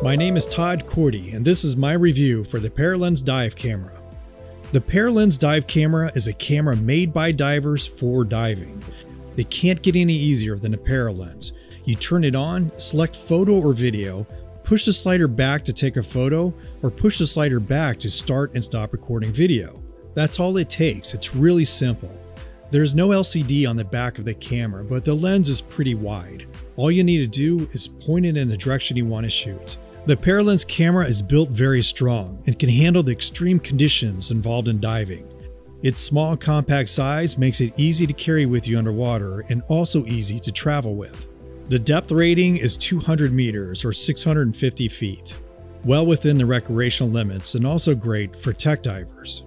My name is Todd Cordy, and this is my review for the Paralenz Dive Camera. The Paralenz Dive Camera is a camera made by divers for diving. It can't get any easier than a Paralenz. You turn it on, select photo or video, push the slider back to take a photo, or push the slider back to start and stop recording video. That's all it takes. It's really simple. There's no LCD on the back of the camera, but the lens is pretty wide. All you need to do is point it in the direction you want to shoot. The Paralenz camera is built very strong and can handle the extreme conditions involved in diving. Its small compact size makes it easy to carry with you underwater and also easy to travel with. The depth rating is 200 meters or 650 feet, well within the recreational limits and also great for tech divers.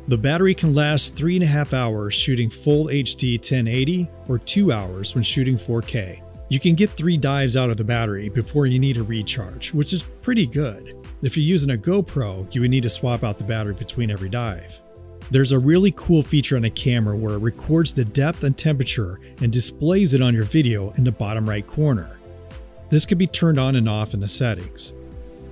The battery can last 3.5 hours shooting full HD 1080 or 2 hours when shooting 4K. You can get 3 dives out of the battery before you need a recharge, which is pretty good. If you're using a GoPro, you would need to swap out the battery between every dive. There's a really cool feature on the camera where it records the depth and temperature and displays it on your video in the bottom right corner. This can be turned on and off in the settings.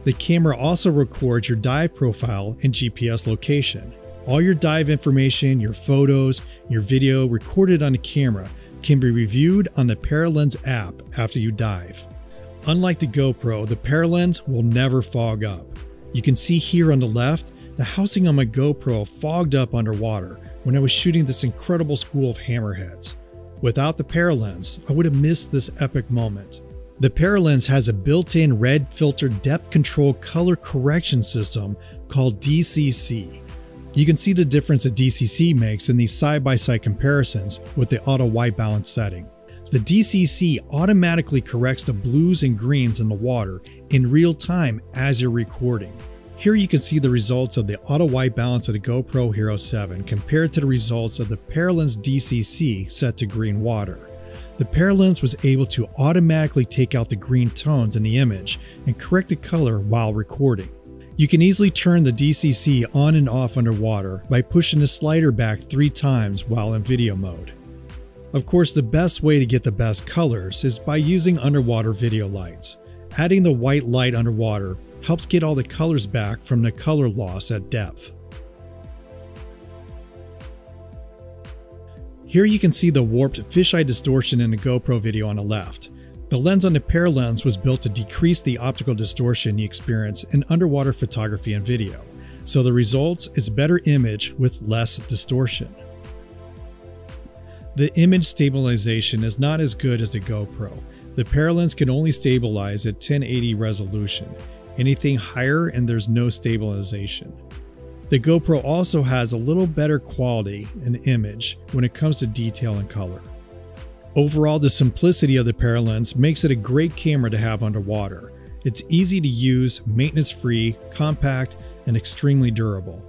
The camera also records your dive profile and GPS location. All your dive information, your photos, your video recorded on the camera can be reviewed on the Paralenz app after you dive. Unlike the GoPro, the Paralenz will never fog up. You can see here on the left, the housing on my GoPro fogged up underwater when I was shooting this incredible school of hammerheads. Without the Paralenz, I would have missed this epic moment. The Paralenz has a built-in red filter depth control color correction system called DCC. You can see the difference that DCC makes in these side-by-side comparisons with the auto white balance setting. The DCC automatically corrects the blues and greens in the water in real time as you're recording. Here you can see the results of the auto white balance of the GoPro Hero 7 compared to the results of the Paralenz DCC set to green water. The Paralenz was able to automatically take out the green tones in the image and correct the color while recording. You can easily turn the DCC on and off underwater by pushing the slider back 3 times while in video mode. Of course, the best way to get the best colors is by using underwater video lights. Adding the white light underwater helps get all the colors back from the color loss at depth. Here you can see the warped fisheye distortion in the GoPro video on the left. The lens on the Paralenz was built to decrease the optical distortion you experience in underwater photography and video, so the results is better image with less distortion. The image stabilization is not as good as the GoPro. The Paralenz can only stabilize at 1080 resolution. Anything higher and there's no stabilization. The GoPro also has a little better quality in image when it comes to detail and color. Overall, the simplicity of the Paralenz makes it a great camera to have underwater. It's easy to use, maintenance-free, compact, and extremely durable.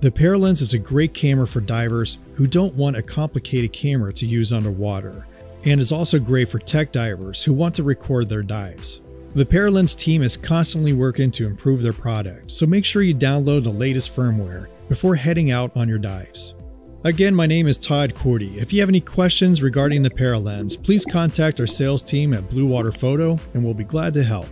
The Paralenz is a great camera for divers who don't want a complicated camera to use underwater, and is also great for tech divers who want to record their dives. The Paralenz team is constantly working to improve their product, so make sure you download the latest firmware before heading out on your dives. Again, my name is Todd Cordy. If you have any questions regarding the Paralenz, please contact our sales team at Bluewater Photo and we'll be glad to help.